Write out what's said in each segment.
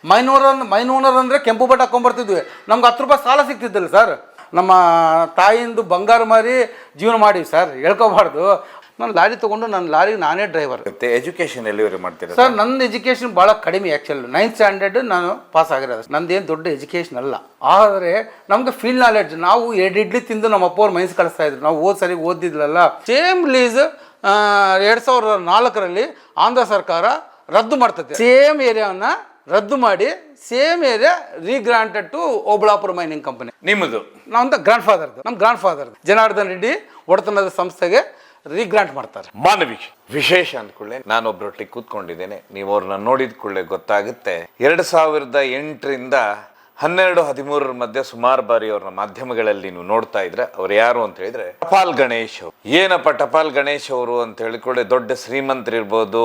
ಮೈನೂನರ್ ಅಂದರೆ ಕೆಂಪು ಬಟ್ಟೆ ಹಾಕೊಂಡ್ಬರ್ತಿದ್ವಿ, ನಮ್ಗೆ 10 ರೂಪಾಯಿ ಸಾಲ ಸಿಗ್ತಿದ್ದಿಲ್ಲ ಸರ್. ನಮ್ಮ ತಾಯಿಯಿಂದ ಬಂಗಾರ ಮಾರಿ ಜೀವನ ಮಾಡೀವಿ ಸರ್, ಹೇಳ್ಕೊಬಾರ್ದು. ನಾನು ಲಾರಿ ತೊಗೊಂಡು ನನ್ನ ಲಾರಿಗೆ ನಾನೇ ಡ್ರೈವರ್. ಎಜುಕೇಷನ್ ಎಲ್ಲಿವರೆಗೆ ಮಾಡ್ತೀರಾ ಸರ್? ನಂದು ಎಜುಕೇಷನ್ ಭಾಳ ಕಡಿಮೆ ಆ್ಯಕ್ಚುಲಿ. 9th ಸ್ಟ್ಯಾಂಡರ್ಡ್ ನಾನು ಪಾಸ್ ಆಗಿರೋದು. ನಂದೇನು ದೊಡ್ಡ ಎಜುಕೇಷನ್ ಅಲ್ಲ, ಆದರೆ ನಮ್ಗೆ ಫೀಲ್ಡ್ ನಾಲೆಡ್ಜ್. ನಾವು 2 ಇಡ್ಲಿ ತಿಂದು ನಮ್ಮ ಅಪ್ಪ ಅವ್ರು ಮೈನ್ಸ್ ಕಳಿಸ್ತಾ ಇದ್ರು. ನಾವು ಸರಿಗೆ ಓದಿದ್ಲಲ್ಲ. ಸೇಮ್ ಲೀಸ್ 2004ರಲ್ಲಿ ಆಂಧ್ರ ಸರ್ಕಾರ ರದ್ದು ಮಾಡ್ತದೆ. ಸೇಮ್ ಏರಿಯಾವನ್ನು ರದ್ದು ಮಾಡಿ same area regranted to Obulapuram mining company. ನಿಮ್ಮದು? ನಮ್ದು ಗ್ರ್ಯಾಂಡ್ ಫಾದರ್ದು. ನಮ್ಮ ಗ್ರ್ಯಾಂಡ್ ಫಾದರ್ ಜನಾರ್ದನ್ ರೆಡ್ಡಿ ಒಡೆತನದ ಸಂಸ್ಥೆಗೆ ರೀಗ್ರಾಂಟ್ ಮಾಡ್ತಾರೆ. ಮಾನವಿ ವಿಶೇಷ ಅಂದ್ಕೊಳ್ಳೆ ನಾನೊಬ್ಬರೊಟ್ಟಿಗೆ ಕೂತ್ಕೊಂಡಿದ್ದೇನೆ. ನೀವು ಅವ್ರನ್ನ ನೋಡಿದ ಕೂಡಲೇ ಗೊತ್ತಾಗುತ್ತೆ. 2008ರಿಂದ 12-13 ಮಧ್ಯೆ ಸುಮಾರು ಬಾರಿ ಅವ್ರನ್ನ ಮಾಧ್ಯಮಗಳಲ್ಲಿ ನೀವು ನೋಡ್ತಾ ಇದ್ರೆ ಅವ್ರು ಯಾರು ಅಂತ ಹೇಳಿದ್ರೆ ಟಪಾಲ್ ಗಣೇಶ್ ಅವರು. ಏನಪ್ಪ ಟಪಾಲ್ ಗಣೇಶ್ ಅವರು ಅಂತ ಹೇಳಿಕೊಳ್ಳೆ ದೊಡ್ಡ ಶ್ರೀಮಂತರಿರ್ಬೋದು,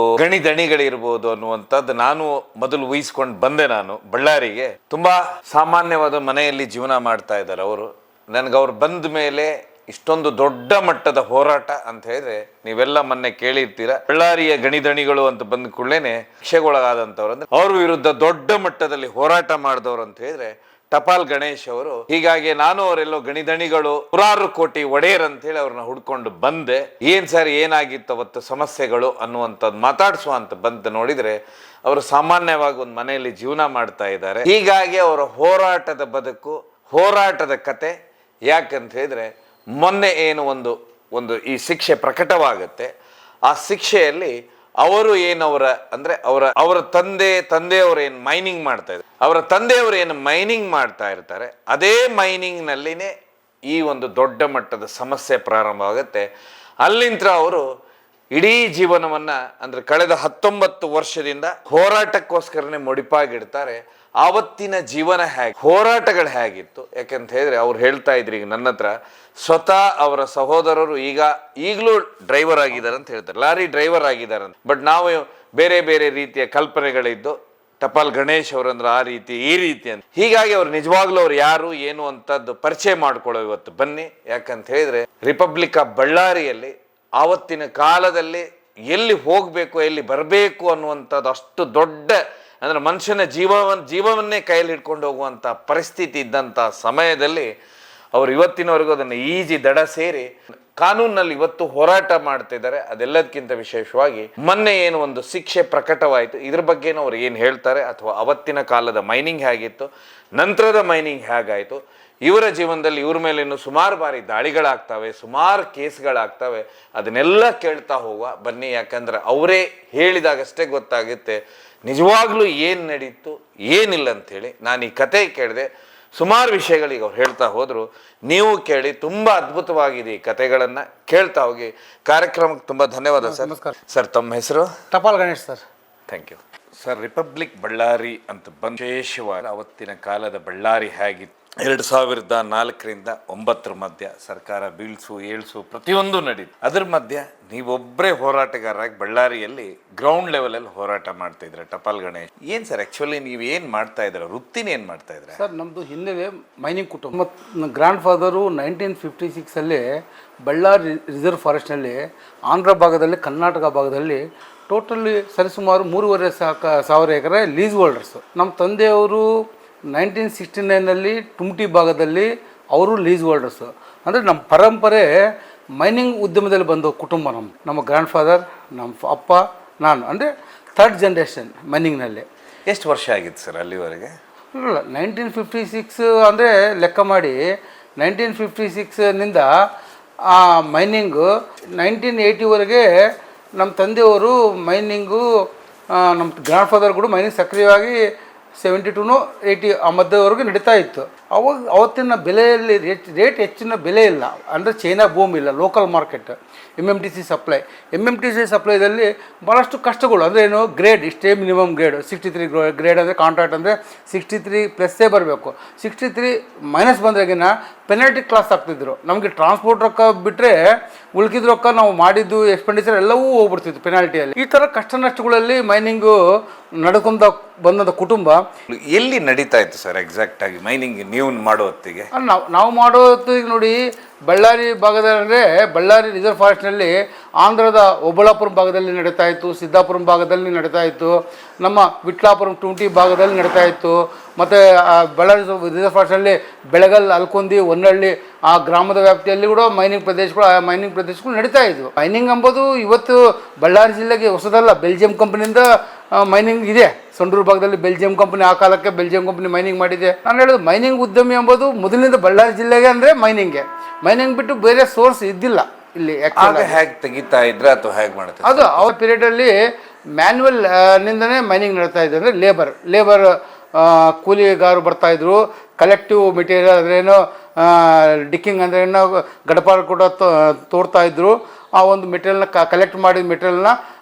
ಗಣಿಗಳಿರ್ಬೋದು ಅನ್ನುವಂಥದ್ದು ನಾನು ಮೊದಲು ಊಹಿಸ್ಕೊಂಡು ಬಂದೆ. ನಾನು ಬಳ್ಳಾರಿಗೆ ತುಂಬಾ ಸಾಮಾನ್ಯವಾದ ಮನೆಯಲ್ಲಿ ಜೀವನ ಮಾಡ್ತಾ ಇದ್ದಾರೆ ಅವರು. ನನ್ಗೆ ಅವ್ರು ಬಂದ ಮೇಲೆ ಇಷ್ಟೊಂದು ದೊಡ್ಡ ಮಟ್ಟದ ಹೋರಾಟ ಅಂತ ಹೇಳಿದ್ರೆ ನೀವೆಲ್ಲ ಮೊನ್ನೆ ಕೇಳಿರ್ತೀರ. ಬಳ್ಳಾರಿಯ ಗಣಿದಣಿಗಳು ಅಂತ ಬಂದ ಕೂಡಲೇನೆ ಶಿಕ್ಷೆಗೊಳಗಾದಂಥವ್ರು ಅಂದ್ರೆ ಅವ್ರ ವಿರುದ್ಧ ದೊಡ್ಡ ಮಟ್ಟದಲ್ಲಿ ಹೋರಾಟ ಮಾಡಿದವರು ಅಂತ ಹೇಳಿದ್ರೆ ಟಪಾಲ್ ಗಣೇಶ್ ಅವರು. ಹೀಗಾಗಿ ನಾನು ಅವರೆಲ್ಲೋ ಗಣಿದಣಿಗಳು 100 ಕೋಟಿ ಒಡೆಯರ್ ಅಂತ ಹೇಳಿ ಅವ್ರನ್ನ ಹುಡ್ಕೊಂಡು ಬಂದೆ. ಏನ್ ಸರ್ ಏನಾಗಿತ್ತು ಅವತ್ತು ಸಮಸ್ಯೆಗಳು ಅನ್ನುವಂಥದ್ದು ಮಾತಾಡ್ಸುವಂತ ಬಂತ ನೋಡಿದ್ರೆ ಅವರು ಸಾಮಾನ್ಯವಾಗಿ ಒಂದು ಮನೆಯಲ್ಲಿ ಜೀವನ ಮಾಡ್ತಾ ಇದ್ದಾರೆ. ಹೀಗಾಗಿ ಅವರ ಹೋರಾಟದ ಬದುಕು, ಹೋರಾಟದ ಕತೆ ಯಾಕಂತ ಹೇಳಿದ್ರೆ ಮೊನ್ನೆ ಏನು ಒಂದು ಈ ಶಿಕ್ಷೆ ಪ್ರಕಟವಾಗುತ್ತೆ. ಆ ಶಿಕ್ಷೆಯಲ್ಲಿ ಅವರು ಏನವರ ಅಂದ್ರೆ ಅವರ ತಂದೆಯವರು ಏನು ಮೈನಿಂಗ್ ಮಾಡ್ತಾ ಇದ್ದಾರೆ, ಅವರ ತಂದೆಯವರು ಏನು ಮೈನಿಂಗ್ ಮಾಡ್ತಾ ಇರ್ತಾರೆ, ಅದೇ ಮೈನಿಂಗ್ ನಲ್ಲಿನೇ ಈ ಒಂದು ದೊಡ್ಡ ಮಟ್ಟದ ಸಮಸ್ಯೆ ಪ್ರಾರಂಭ ಆಗುತ್ತೆ. ಅಲ್ಲಿಂದ ಅವರು ಇಡೀ ಜೀವನವನ್ನ ಅಂದ್ರೆ ಕಳೆದ 19 ವರ್ಷದಿಂದ ಹೋರಾಟಕ್ಕೋಸ್ಕರನೇ ಮುಡಿಪಾಗಿಡ್ತಾರೆ. ಆವತ್ತಿನ ಜೀವನ ಹೋರಾಟಗಳು ಹೇಗಿತ್ತು ಯಾಕಂತ ಹೇಳಿದ್ರೆ ಅವ್ರು ಹೇಳ್ತಾ ಇದ್ರಿ ಈಗ ನನ್ನ ಹತ್ರ, ಸ್ವತಃ ಅವರ ಸಹೋದರರು ಈಗಲೂ ಡ್ರೈವರ್ ಆಗಿದ್ದಾರೆ ಅಂತ ಹೇಳ್ತಾರೆ, ಲಾರಿ ಡ್ರೈವರ್ ಆಗಿದ್ದಾರೆ ಅಂತ. ಬಟ್ ನಾವು ಬೇರೆ ಬೇರೆ ರೀತಿಯ ಕಲ್ಪನೆಗಳಿದ್ದು ಟಪಾಲ್ ಗಣೇಶ್ ಅವರಂದ್ರೆ ಆ ರೀತಿ ಈ ರೀತಿ ಅಂತ. ಹೀಗಾಗಿ ಅವ್ರು ನಿಜವಾಗ್ಲೂ ಅವ್ರು ಯಾರು ಏನು ಅಂತದ್ದು ಪರಿಚಯ ಮಾಡ್ಕೊಳ್ಳೋ ಇವತ್ತು ಬನ್ನಿ. ಯಾಕಂತ ಹೇಳಿದ್ರೆ ರಿಪಬ್ಲಿಕ್ ಆಫ್ ಬಳ್ಳಾರಿಯಲ್ಲಿ ಆವತ್ತಿನ ಕಾಲದಲ್ಲಿ ಎಲ್ಲಿ ಹೋಗ್ಬೇಕು ಎಲ್ಲಿ ಬರಬೇಕು ಅನ್ನುವಂಥದ್ದು ಅಷ್ಟು ದೊಡ್ಡ ಅಂದ್ರೆ ಮನುಷ್ಯನ ಜೀವವನ್ನೇ ಕೈಯಲ್ಲಿ ಹಿಡ್ಕೊಂಡು ಹೋಗುವಂಥ ಪರಿಸ್ಥಿತಿ ಇದ್ದಂಥ ಸಮಯದಲ್ಲಿ ಅವರು ಇವತ್ತಿನವರೆಗೂ ಅದನ್ನು ಈಜಿ ದಡ ಸೇರಿ ಕಾನೂನಲ್ಲಿ ಇವತ್ತು ಹೋರಾಟ ಮಾಡ್ತಿದ್ದಾರೆ. ಅದೆಲ್ಲದಕ್ಕಿಂತ ವಿಶೇಷವಾಗಿ ಮೊನ್ನೆ ಏನು ಒಂದು ಶಿಕ್ಷೆ ಪ್ರಕಟವಾಯಿತು, ಇದ್ರ ಬಗ್ಗೆನೂ ಅವ್ರು ಏನು ಹೇಳ್ತಾರೆ, ಅಥವಾ ಅವತ್ತಿನ ಕಾಲದ ಮೈನಿಂಗ್ ಹೇಗಿತ್ತು, ನಂತರದ ಮೈನಿಂಗ್ ಹೇಗಾಯಿತು, ಇವರ ಜೀವನದಲ್ಲಿ ಇವ್ರ ಮೇಲೆ ಇನ್ನು ಸುಮಾರು ಬಾರಿ ದಾಳಿಗಳಾಗ್ತವೆ, ಸುಮಾರು ಕೇಸ್ಗಳಾಗ್ತವೆ. ಅದನ್ನೆಲ್ಲ ಕೇಳ್ತಾ ಹೋಗುವ ಬನ್ನಿ. ಯಾಕಂದ್ರೆ ಅವರೇ ಹೇಳಿದಾಗಷ್ಟೇ ಗೊತ್ತಾಗುತ್ತೆ ನಿಜವಾಗ್ಲೂ ಏನು ನಡೀತು ಏನಿಲ್ಲ ಅಂಥೇಳಿ. ನಾನು ಈ ಕತೆ ಕೇಳಿದೆ, ಸುಮಾರು ವಿಷಯಗಳಿಗೆ ಅವ್ರು ಹೇಳ್ತಾ ಹೋದ್ರು, ನೀವು ಕೇಳಿ. ತುಂಬ ಅದ್ಭುತವಾಗಿದೆ ಈ ಕತೆಗಳನ್ನು ಕೇಳ್ತಾ ಹೋಗಿ. ಕಾರ್ಯಕ್ರಮಕ್ಕೆ ತುಂಬ ಧನ್ಯವಾದ ಸರ್. ಸರ್ ತಮ್ಮ ಹೆಸರು? Tapal Ganesh sir. Thank you sir. Republic Ballari ಅಂತ ಬಂದು ವಿಶೇಷವಾಗಿ ಅವತ್ತಿನ ಕಾಲದ ಬಳ್ಳಾರಿ ಹೇಗಿತ್ತು, 2004ರಿಂದ 9 ಮಧ್ಯ ಸರ್ಕಾರ ಬೀಳ್ಸು ಏಳ್ಸು ಪ್ರತಿಯೊಂದು ನಡೀತು. ಅದ್ರ ಮಧ್ಯ ನೀವೊಬ್ಬರೇ ಹೋರಾಟಗಾರರಾಗಿ ಬಳ್ಳಾರಿಯಲ್ಲಿ ಗ್ರೌಂಡ್ ಲೆವೆಲಲ್ಲಿ ಹೋರಾಟ ಮಾಡ್ತಾ ಇದ್ರೆ ಟಪಾಲ್ ಗಣೇಶ್. ಏನು ಸರ್ ಆ್ಯಕ್ಚುಲಿ ನೀವು ಏನು ಮಾಡ್ತಾ ಇದ್ದೀರಾ, ವೃತ್ತಿನ ಏನು ಮಾಡ್ತಾ ಇದ್ರೆ? ಸರ್ ನಮ್ಮದು ಹಿನ್ನೆಲೆ ಮೈನಿಂಗ್ ಕುಟುಂಬ. ಮತ್ತು ಗ್ರ್ಯಾಂಡ್ ಫಾದರು 1956ಅಲ್ಲಿ ಬಳ್ಳಾರಿ ರಿಸರ್ವ್ ಫಾರೆಸ್ಟ್ನಲ್ಲಿ ಆಂಧ್ರ ಭಾಗದಲ್ಲಿ ಕರ್ನಾಟಕ ಭಾಗದಲ್ಲಿ ಟೋಟಲಿ ಸರಿಸುಮಾರು 3,500 ಎಕರೆ ಲೀಸ್ ಹೋಲ್ಡರ್ಸು. ನಮ್ಮ ತಂದೆಯವರು 1969ನಲ್ಲಿ ಟುಮ್ಟಿ ಭಾಗದಲ್ಲಿ ಅವರು ಲೀಸ್ ಹೋಲ್ಡರ್ಸು. ಅಂದರೆ ನಮ್ಮ ಪರಂಪರೆ ಮೈನಿಂಗ್ ಉದ್ಯಮದಲ್ಲಿ ಬಂದ ಕುಟುಂಬ ನಮ್ಮ ಗ್ರ್ಯಾಂಡ್ ಫಾದರ್, ನಮ್ಮ ಅಪ್ಪ, ನಾನು ಅಂದರೆ 3rd ಜನರೇಷನ್ ಮೈನಿಂಗ್ನಲ್ಲಿ. ಎಷ್ಟು ವರ್ಷ ಆಗಿತ್ತು ಸರ್ ಅಲ್ಲಿವರೆಗೆ? ಇಲ್ಲ 1956 ಅಂದರೆ ಲೆಕ್ಕ ಮಾಡಿ 1956ನಿಂದ ಆ ಮೈನಿಂಗು 1980ವರೆಗೆ ನಮ್ಮ ತಂದೆಯವರು ಮೈನಿಂಗು, ನಮ್ಮ ಗ್ರ್ಯಾಂಡ್ ಫಾದರ್ ಕೂಡ ಮೈನಿಂಗ್ ಸಕ್ರಿಯವಾಗಿ 72 80 ಆ ಮಧ್ಯದವರೆಗೂ ನಡೀತಾ ಇತ್ತು. ಅವತ್ತಿನ ಬೆಲೆಯಲ್ಲಿ ರೇಟ್ ಹೆಚ್ಚಿನ ಬೆಲೆ ಇಲ್ಲ, ಅಂದರೆ ಚೈನಾ ಭೂಮಿ ಇಲ್ಲ, local market, MMTC supply. MMTC ಸಪ್ಲೈದಲ್ಲಿ ಭಾಳಷ್ಟು ಕಷ್ಟಗಳು. ಅಂದರೆ ಏನು, ಗ್ರೇಡ್ ಇಷ್ಟೇ ಮಿನಿಮಮ್ ಗ್ರೇಡ್ 63 ಗ್ರೇಡ್ ಅಂದರೆ ಕಾಂಟ್ರಾಕ್ಟ್ ಅಂದರೆ 63+ ಬರಬೇಕು. 63 ಮೈನಸ್ ಬಂದ್ರಾಗಿನ ಪೆನಾಲ್ಟಿ ಕ್ಲಾಸ್ ಆಗ್ತಿದ್ರು. ನಮಗೆ ಟ್ರಾನ್ಸ್ಪೋರ್ಟ್ ರೊಕ್ಕ ಬಿಟ್ಟರೆ ಉಳ್ಕಿದ ರೊಕ್ಕ ನಾವು ಮಾಡಿದ್ದು ಎಕ್ಸ್ಪೆಂಡಿಚರ್ ಎಲ್ಲವೂ ಹೋಗ್ಬಿಡ್ತಿತ್ತು ಪೆನಾಲ್ಟಿಯಲ್ಲಿ. ಈ ಥರ ಕಷ್ಟ ನಷ್ಟಗಳಲ್ಲಿ ಮೈನಿಂಗು ನಡ್ಕೊಂಡ ಬಂದಂಥ ಕುಟುಂಬ. ಎಲ್ಲಿ ನಡೀತಾ ಇತ್ತು ಸರ್ ಎಕ್ಸಾಕ್ಟ್ ಆಗಿ ಮೈನಿಂಗ್? ನೀವು ಮಾಡೋ ಹೊತ್ತಿಗೆ? ನಾವು ಮಾಡೋ ಹೊತ್ತಿಗೆ ನೋಡಿ, ಬಳ್ಳಾರಿ ಭಾಗದಲ್ಲಿ ಅಂದರೆ ಬಳ್ಳಾರಿ ರಿಸರ್ವ್ ಫಾರೆಸ್ಟ್ನಲ್ಲಿ ಆಂಧ್ರದ ಒಬ್ಬಳಾಪುರಂ ಭಾಗದಲ್ಲಿ ನಡೀತಾ ಇತ್ತು, ಸಿದ್ದಾಪುರಂ ಭಾಗದಲ್ಲಿ ನಡೀತಾ ಇತ್ತು, ನಮ್ಮ ವಿಟ್ಲಾಪುರಂ ಟುಂಟಿ ಭಾಗದಲ್ಲಿ ನಡೀತಾ ಇತ್ತು, ಮತ್ತು ಬಳ್ಳಾರಿ ರಿಸರ್ವ್ ಫಾರೆಸ್ಟ್ನಲ್ಲಿ ಬೆಳಗಲ್, ಅಲ್ಕೊಂದಿ, ಹೊನ್ನಳ್ಳಿ ಆ ಗ್ರಾಮದ ವ್ಯಾಪ್ತಿಯಲ್ಲಿ ಕೂಡ ಮೈನಿಂಗ್ ಪ್ರದೇಶಗಳು ನಡೀತಾ ಇದ್ವು. ಮೈನಿಂಗ್ ಎಂಬುದು ಇವತ್ತು ಬಳ್ಳಾರಿ ಜಿಲ್ಲೆಗೆ ಹೊಸದಲ್ಲ, ಬೆಲ್ಜಿಯಂ ಕಂಪನಿಯಿಂದ ಮೈನಿಂಗ್ ಇದೆ. ಸಂಡೂರು ಭಾಗದಲ್ಲಿ ಬೆಲ್ಜಿಯಂ ಕಂಪನಿ, ಆ ಕಾಲಕ್ಕೆ ಬೆಲ್ಜಿಯಂ ಕಂಪನಿ ಮೈನಿಂಗ್ ಮಾಡಿದೆ. ನಾನು ಹೇಳೋದು ಮೈನಿಂಗ್ ಉದ್ಯಮಿ ಎಂಬುದು ಮೊದಲಿನಿಂದ ಬಳ್ಳಾರಿ ಜಿಲ್ಲೆಗೆ ಅಂದರೆ ಮೈನಿಂಗ್ ಬಿಟ್ಟು ಬೇರೆ ಸೋರ್ಸ್ ಇದ್ದಿಲ್ಲ ಇಲ್ಲಿ. ಹೇಗೆ ತೆಗಿತಾ ಇದ್ರೆ ಅಥವಾ ಹೇಗೆ ಮಾಡ್ತಾರೆ? ಅದು ಅವ್ರ ಪೀರಿಯಡಲ್ಲಿ ಮ್ಯಾನ್ಯುವಲ್ ನಿಂದನೇ ಮೈನಿಂಗ್ ನಡೀತಾ ಇದ್ದು. ಅಂದರೆ ಲೇಬರ್ ಕೂಲಿಗಾರರು ಬರ್ತಾಯಿದ್ರು. ಕಲೆಕ್ಟಿವ್ ಮೆಟೀರಿಯಲ್ ಅಂದ್ರೇನು, ಡಿಕ್ಕಿಂಗ್ ಅಂದ್ರೇನು, ಗಡಪಾರ ಕೂಡ ತೋಡ್ತಾ ಇದ್ರು. ಆ ಒಂದು ಮೆಟೀರಿಯಲ್ನ ಕಲೆಕ್ಟ್ ಮಾಡಿದ ಮೆಟೀರಿಯಲ್ನ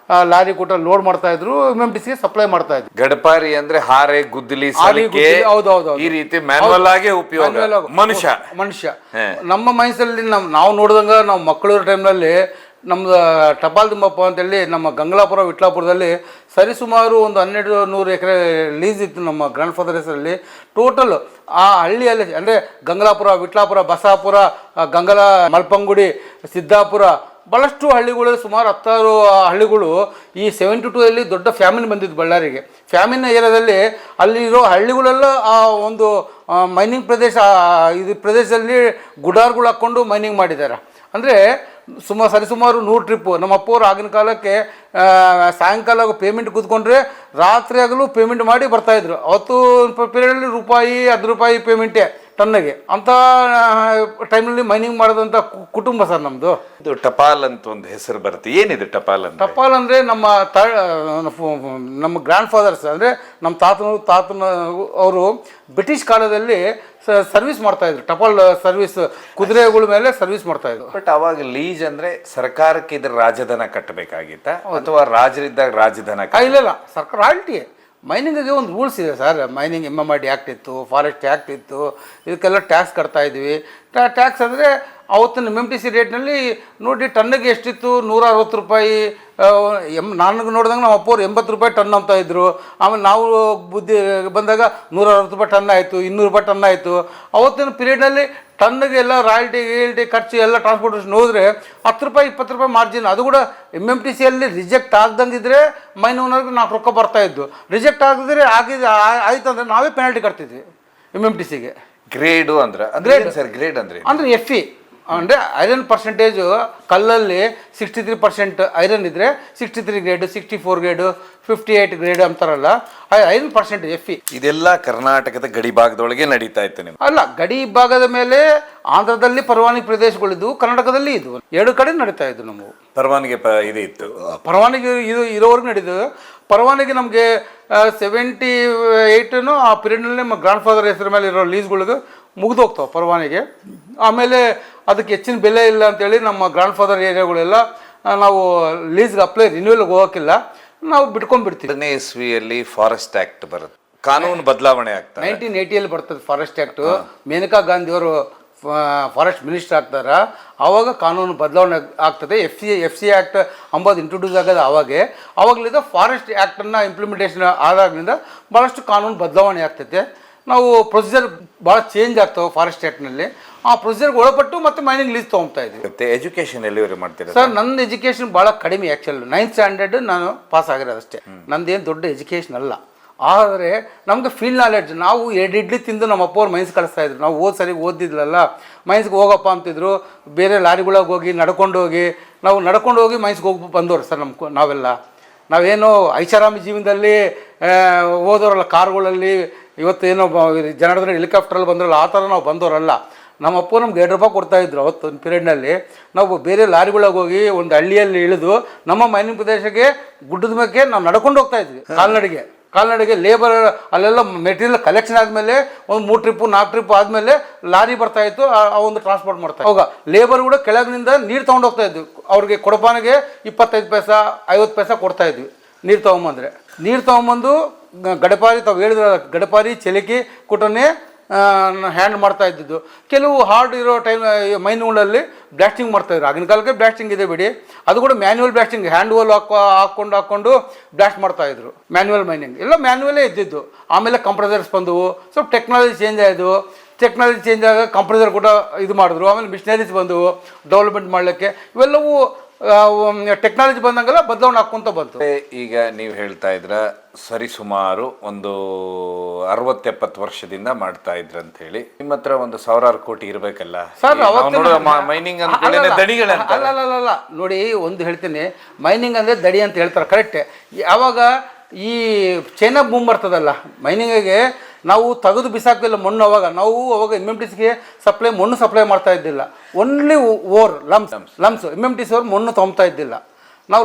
ಲಾರಿ ಕೂಡ ಲೋಡ್ ಮಾಡ್ತಾ ಇದ್ರು, MMDCಗೆ ಸಪ್ಲೈ ಮಾಡ್ತಾ ಇದ್ರು. ಗಡಪಾರಿ ಅಂದ್ರೆ ಹಾರೆ, ಗುದ್ದಲಿ, ಈ ರೀತಿ ಮ್ಯಾನ್ಯುವಲ್ ಆಗಿ ಉಪಯೋಗ. ಮನುಷ್ಯ ನಮ್ಮ ಮೈಸಲ್ಲಿ ನಾವು ನೋಡಿದಂಗ, ನಾವು ಮಕ್ಕಳ ಟೈಮ್ನಲ್ಲಿ ನಮ್ದು ಟಪಾಲ್ ತಿಮ್ಮಪ್ಪ ಅಂತೇಳಿ ನಮ್ಮ ಗಂಗಲಾಪುರ ವಿಟ್ಲಾಪುರದಲ್ಲಿ ಸರಿಸುಮಾರು ಒಂದು 1200 ಎಕರೆ ಲೀಸ್ ಇತ್ತು ನಮ್ಮ ಗ್ರ್ಯಾಂಡ್ ಫಾದರ್ ಹೆಸರಲ್ಲಿ. ಟೋಟಲ್ ಆ ಹಳ್ಳಿಯಲ್ಲಿ ಅಂದರೆ ಗಂಗಲಾಪುರ, ವಿಟ್ಲಾಪುರ, ಬಸಾಪುರ, ಗಂಗಲ, ಮಲ್ಪಂಗುಡಿ, ಸಿದ್ದಾಪುರ, ಭಾಳಷ್ಟು ಹಳ್ಳಿಗಳಲ್ಲಿ ಸುಮಾರು 16 ಹಳ್ಳಿಗಳು ಈ 72 ದೊಡ್ಡ ಫ್ಯಾಮಿನ್ ಬಂದಿದ್ದು ಬಳ್ಳಾರಿಗೆ. ಫ್ಯಾಮಿನ್ ಏರಿಯಾದಲ್ಲಿ ಅಲ್ಲಿರೋ ಹಳ್ಳಿಗಳೆಲ್ಲ ಆ ಒಂದು ಮೈನಿಂಗ್ ಪ್ರದೇಶದಲ್ಲಿ ಗುಡಾರ್ಗಳು ಹಾಕ್ಕೊಂಡು ಮೈನಿಂಗ್ ಮಾಡಿದ್ದಾರೆ. ಅಂದರೆ ಸರಿಸುಮಾರು 100 ಟ್ರಿಪ್ಪು. ನಮ್ಮ ಅಪ್ಪವರು ಆಗಿನ ಕಾಲಕ್ಕೆ ಸಾಯಂಕಾಲ ಪೇಮೆಂಟ್ ಕೂತ್ಕೊಂಡ್ರೆ ರಾತ್ರಿ ಆಗಲೂ ಪೇಮೆಂಟ್ ಮಾಡಿ ಬರ್ತಾಯಿದ್ರು. ಅವತ್ತು ಪೀರಿಯಡಲ್ಲಿ ₹10 ಪೇಮೆಂಟೇ ಟನ್ನಿಗೆ. ಅಂಥ ಟೈಮ್ನಲ್ಲಿ ಮೈನಿಂಗ್ ಮಾಡೋದಂಥ ಕುಟುಂಬ ಸರ್ ನಮ್ಮದು. ಇದು ಟಪಾಲ್ ಅಂತ ಒಂದು ಹೆಸರು ಬರುತ್ತೆ. ಏನಿದೆ ಟಪಾಲ್ ಅಂತ? ಟಪಾಲ್ ಅಂದರೆ ನಮ್ಮ ಗ್ರ್ಯಾಂಡ್ ಫಾದರ್ಸ್ ಅಂದರೆ ನಮ್ಮ ತಾತನ ಅವರು ಬ್ರಿಟಿಷ್ ಕಾಲದಲ್ಲಿ ಸರ್ವಿಸ್ ಮಾಡ್ತಾಯಿದ್ರು. ಟಪಾಲ್ ಸರ್ವಿಸ್, ಕುದುರೆಗಳ ಮೇಲೆ ಸರ್ವಿಸ್ ಮಾಡ್ತಾಯಿದ್ರು. ಬಟ್ ಅವಾಗ ಲೀಜ್ ಅಂದರೆ ಸರ್ಕಾರಕ್ಕೆ ಇದ್ರ ರಾಜಧನ ಕಟ್ಟಬೇಕಾಗಿತ್ತ ಅಥವಾ ರಾಜರಿದ್ದಾಗ ರಾಜಧನ? ಇಲ್ಲ, ಸರ್ಕಾರ ರಾಯಲ್ಟಿ. ಮೈನಿಂಗಿಗೆ ಒಂದು ರೂಲ್ಸ್ ಇದೆ ಸರ್. ಮೈನಿಂಗ್ MMRD ಆ್ಯಕ್ಟ್ ಇತ್ತು, ಫಾರೆಸ್ಟ್ ಆ್ಯಕ್ಟ್ ಇತ್ತು, ಇದಕ್ಕೆಲ್ಲ ಟ್ಯಾಕ್ಸ್ ಕಟ್ತಾ ಇದ್ವಿ. ಟ್ಯಾಕ್ಸ್ ಅಂದರೆ ಅವತ್ತಿನ MMTC ರೇಟ್ನಲ್ಲಿ ನೋಡಿ, ಟನ್ನಿಗೆ ಎಷ್ಟಿತ್ತು? ₹160. ನನಗೆ ನೋಡಿದಂಗೆ ನಮ್ಮ ಅಪ್ಪವ್ರು ₹80 ಟನ್ ಅಂತ ಇದ್ದರು. ಆಮೇಲೆ ನಾವು ಬುದ್ಧಿ ಬಂದಾಗ ₹160 ಟನ್ ಆಯಿತು, ₹200 ಟನ್ ಆಯಿತು. ಅವತ್ತಿನ ಪೀರಿಯಡ್ನಲ್ಲಿ ಟನ್ನಿಗೆ ಎಲ್ಲ ರಾಯಲ್ಟಿ ಖರ್ಚು ಎಲ್ಲ ಟ್ರಾನ್ಸ್ಪೋರ್ಟೇಷನ್ ಹೋದರೆ ₹10, ₹20 ಮಾರ್ಜಿನ್. ಅದು ಕೂಡ MMTCಯಲ್ಲಿ ರಿಜೆಕ್ಟ್ ಆಗ್ದಂಗಿದ್ರೆ ಮೈನ್ ಓನರ್ಗೆ ₹4 ಬರ್ತಾಯಿದ್ದು. ರಿಜೆಕ್ಟ್ ಆಗಿದ್ರೆ ಆಯ್ತು ಅಂದರೆ ನಾವೇ ಪೆನಾಲ್ಟಿ ಕಟ್ತಿದ್ವಿ MMTCಗೆ. ಗ್ರೇಡು ಅಂದ್ರೆ ಸರ್, ಗ್ರೇಡ್ ಅಂದರೆ FE ಅಂದರೆ ಐರನ್ ಪರ್ಸೆಂಟೇಜು ಕಲ್ಲಲ್ಲಿ 63% ಐರನ್ ಇದ್ದರೆ 63 ಗ್ರೇಡು, 64 ಗ್ರೇಡು, 58 ಗ್ರೇಡ್ ಅಂತಾರಲ್ಲ, ಐರನ್ ಪರ್ಸೆಂಟೇಜ್ FE. ಇದೆಲ್ಲ ಕರ್ನಾಟಕದ ಗಡಿ ಭಾಗದೊಳಗೆ ನಡೀತಾ ಇತ್ತು ನಿಮ್ಗೆ? ಅಲ್ಲ, ಗಡಿ ಭಾಗದ ಮೇಲೆ ಆಂಧ್ರದಲ್ಲಿ ಪರವಾನಗಿ ಪ್ರದೇಶಗಳಿದ್ವು, ಕರ್ನಾಟಕದಲ್ಲಿ ಇದ್ವು. 2 ಕಡೆ ನಡೀತಾ ಇದ್ವು. ನಮಗೂ ಪರವಾನಗಿ ಇದು ಇತ್ತು. ಪರವಾನಗಿ ಇರೋವರೆಗೂ ನಡೀತದೆ. ಪರವಾನಗಿ ನಮಗೆ 78 ಆ ಪೀರಿಯಡ್ನಲ್ಲಿ ನಮ್ಮ ಗ್ರ್ಯಾಂಡ್ ಫಾದರ್ ಹೆಸರು ಮೇಲೆ ಇರೋ ಲೀಸ್ಗಳಿಗೆ ಮುಗಿದು ಹೋಗ್ತಾವೆ ಪರವಾನಗಿ. ಆಮೇಲೆ ಅದಕ್ಕೆ ಹೆಚ್ಚಿನ ಬೆಲೆ ಇಲ್ಲ ಅಂತೇಳಿ ನಮ್ಮ ಗ್ರ್ಯಾಂಡ್ ಫಾದರ್ ಏರಿಯಾಗಳೆಲ್ಲ ನಾವು ಲೀಸ್ಗೆ ರಿನ್ಯೂವಲ್ಗೆ ಹೋಗೋಕ್ಕಿಲ್ಲ, ನಾವು ಬಿಟ್ಕೊಂಡ್ಬಿಡ್ತೀವಿ. 2ನೇ ಇಸ್ವಿಯಲ್ಲಿ ಫಾರೆಸ್ಟ್ ಆ್ಯಕ್ಟ್ ಬರುತ್ತೆ, ಕಾನೂನು ಬದಲಾವಣೆ ಆಗ್ತದೆ. 1980 ಬರ್ತದೆ ಫಾರೆಸ್ಟ್ ಆ್ಯಕ್ಟು. ಮೇನಕಾ ಗಾಂಧಿಯವರು ಫಾರೆಸ್ಟ್ ಮಿನಿಸ್ಟರ್ ಆಗ್ತಾರ, ಆವಾಗ ಕಾನೂನು ಬದಲಾವಣೆ ಆಗ್ತದೆ. ಎಫ್ ಸಿ ಆ್ಯಕ್ಟ್ ಅಂಬೋದು ಇಂಟ್ರೊಡ್ಯೂಸ್ ಆಗೋದು ಆವಾಗಲಿಂದ ಫಾರೆಸ್ಟ್ ಆ್ಯಕ್ಟನ್ನು ಇಂಪ್ಲಿಮೆಂಟೇಷನ್ ಆದಾಗಿನಿಂದ ಭಾಳಷ್ಟು ಕಾನೂನು ಬದಲಾವಣೆ ಆಗ್ತೈತೆ. ನಾವು ಪ್ರೊಸೀಜರ್ ಭಾಳ ಚೇಂಜ್ ಆಗ್ತಾವೆ ಫಾರೆಸ್ಟ್ ಆ್ಯಕ್ಟ್ನಲ್ಲಿ. ಆ ಪ್ರೊಸೀಜರ್ಗೆ ಒಳಪಟ್ಟು ಮತ್ತೆ ಮೈನಿಂಗ್ ಲೀಸ್ ತೊಗೊತಾ ಇದ್ವಿ. ಮತ್ತು ಎಜುಕೇಷನ್ ಎಲ್ಲಿವರೆಗೆ ಮಾಡ್ತೀರಾ ಸರ್? ನನ್ನ ಎಜುಕೇಷನ್ ಭಾಳ ಕಡಿಮೆ. ಆ್ಯಕ್ಚುಲಿ 9th ಸ್ಟ್ಯಾಂಡರ್ಡ್ ನಾನು ಪಾಸ್ ಆಗಿರೋದು ಅಷ್ಟೇ. ನಂದೇನು ದೊಡ್ಡ ಎಜುಕೇಷನ್ ಅಲ್ಲ. ಆದರೆ ನಮಗೆ ಫೀಲ್ಡ್ ನಾಲೆಡ್ಜ್. ನಾವು 2 ಇಡ್ಲಿ ತಿಂದು ನಮ್ಮ ಅಪ್ಪವ್ರು ಮೈನ್ಸ್ ಕಳಿಸ್ತಾಯಿದ್ರು. ನಾವು ಸರಿಗೆ ಓದಿದ್ಲಲ್ಲ, ಮೈನ್ಸ್ಗೆ ಹೋಗಪ್ಪ ಅಂತಿದ್ರು. ಬೇರೆ ಲಾರಿಗಳಿಗೆ ಹೋಗಿ ನಡ್ಕೊಂಡು ಹೋಗಿ ಮೈನ್ಸ್ಗೆ ಹೋಗಿ ಬಂದವರು ಸರ್ ನಾವೇನು ಐಷಾರಾಮಿ ಜೀವನದಲ್ಲಿ ಹೋದವರಲ್ಲ. ಕಾರುಗಳಲ್ಲಿ ಇವತ್ತೇನೋ ಜನರ ಹೆಲಿಕಾಪ್ಟ್ರಲ್ಲಿ ಬಂದ್ರಲ್ಲ, ಆ ಥರ ನಾವು ಬಂದವರಲ್ಲ. ನಮ್ಮ ಅಪ್ಪ ನಮ್ಗೆ ₹2 ಕೊಡ್ತಾಯಿದ್ರು ಅವತ್ತೊಂದು ಪೀರಿಯಡ್ನಲ್ಲಿ. ನಾವು ಬೇರೆ ಲಾರಿಗಳಿಗೆ ಹೋಗಿ ಒಂದು ಹಳ್ಳಿಯಲ್ಲಿ ಇಳಿದು ನಮ್ಮ ಮೈನಿಂಗ್ ಪ್ರದೇಶಕ್ಕೆ ಗುಡ್ಡದ ಮೇಲೆ ನಾವು ನಡ್ಕೊಂಡು ಹೋಗ್ತಾಯಿದ್ವಿ. ಕಾಲ್ನಡಿಗೆ ಲೇಬರ್ ಅಲ್ಲೆಲ್ಲ ಮೆಟೀರಿಯಲ್ ಕಲೆಕ್ಷನ್ ಆದಮೇಲೆ ಒಂದು 3 ಟ್ರಿಪ್ಪು 4 ಟ್ರಿಪ್ ಆದಮೇಲೆ ಲಾರಿ ಬರ್ತಾಯಿತ್ತು, ಆ ಒಂದು ಟ್ರಾನ್ಸ್ಪೋರ್ಟ್ ಮಾಡ್ತಾ. ಅವಾಗ ಲೇಬರ್ ಕೂಡ ಕೆಳಗಿನಿಂದ ನೀರು ತೊಗೊಂಡು ಹೋಗ್ತಾಯಿದ್ವಿ. ಅವ್ರಿಗೆ ಕೊಡಪಾನಿಗೆ 25 ಪೈಸಾ 50 ಪೈಸಾ ಕೊಡ್ತಾಯಿದ್ವಿ ನೀರು ತೊಗೊಂಬಂದು ಗಡಪಾರಿ ತಾವು ಹೇಳಿದ್ರೆ ಗಡಪಾರಿ ಚಲಿಕೆ ಕುಟನೆ ಹ್ಯಾಂಡ್ ಮಾಡ್ತಾ ಇದ್ದಿದ್ದು. ಕೆಲವು ಹಾರ್ಡ್ ಇರೋ ಮೈನ್ಗಳಲ್ಲಿ ಬ್ಲಾಸ್ಟಿಂಗ್ ಮಾಡ್ತಾಯಿದ್ರು. ಆಗಿನ ಕಾಲಕ್ಕೆ ಬ್ಲಾಸ್ಟಿಂಗ್ ಇದೆ ಬಿಡಿ, ಅದು ಕೂಡ ಮ್ಯಾನ್ಯುವಲ್ ಬ್ಲಾಸ್ಟಿಂಗ್. ಹ್ಯಾಂಡ್ ಹೋಲ್ ಹಾಕ್ಕೊಂಡು ಬ್ಲಾಸ್ಟ್ ಮಾಡ್ತಾಯಿದ್ರು. ಮ್ಯಾನ್ಯುವಲ್ ಮೈನಿಂಗ್ ಎಲ್ಲ ಮ್ಯಾನ್ಯುವಲೇ ಇದ್ದಿದ್ದು. ಆಮೇಲೆ ಕಂಪ್ರೆಸರ್ಸ್ ಬಂದವು, ಸ್ವಲ್ಪ ಟೆಕ್ನಾಲಜಿ ಚೇಂಜ್ ಆಯಿತು. ಟೆಕ್ನಾಲಜಿ ಚೇಂಜ್ ಆಗ ಕಂಪ್ಯೂಟರ್ ಕೂಡ ಇದು ಮಾಡಿದ್ರು, ಆಮೇಲೆ ಮಿಷನರೀಸ್ ಬಂದವು ಡೆವಲಪ್ಮೆಂಟ್ ಮಾಡಲಿಕ್ಕೆ. ಇವೆಲ್ಲವೂ ಟೆಕ್ನಾಲಜಿ ಬಂದಂಗೆಲ್ಲ ಬದಲಾವಣೆ ಹಾಕ್ಕೊಂತ ಬಂತು. ಈಗ ನೀವು ಹೇಳ್ತಾ ಇದ್ರ ಸರಿಸುಮಾರು ಒಂದು 60-70 ವರ್ಷದಿಂದ ಮಾಡ್ತಾ ಇದ್ರ ಅಂತ ಹೇಳಿ, ನಿಮ್ಮ ಹತ್ರ ಒಂದು 1000 ಕೋಟಿ ಇರ್ಬೇಕಲ್ಲ ಸರ್. ಮೈನಿಂಗ್ ಅಂತ ದಣಿಗಳಂತ ಅಲ್ಲ ನೋಡಿ, ಒಂದು ಹೇಳ್ತೀನಿ, ಮೈನಿಂಗ್ ಅಂದರೆ ದಡಿ ಅಂತ ಹೇಳ್ತಾರೆ ಕರೆಕ್ಟ್. ಯಾವಾಗ ಈ ಚೈನಾ ಬೂಮ್ ಬರ್ತದಲ್ಲ ಮೈನಿಂಗಿಗೆ, ನಾವು ತೆಗೆದು ಬಿಸಾಕಿಲ್ಲ ಮಣ್ಣು. ಅವಾಗ MMTCಗೆ ಮಣ್ಣು ಸಪ್ಲೈ ಮಾಡ್ತಾ ಇದ್ದಿಲ್ಲ. ಓನ್ಲಿ ಓರ್ ಲಮ್ಸ್ MMTC ಅವ್ರು ಮಣ್ಣು ತೊಗೊತಾ ಇದ್ದಿಲ್ಲ. ನಾವು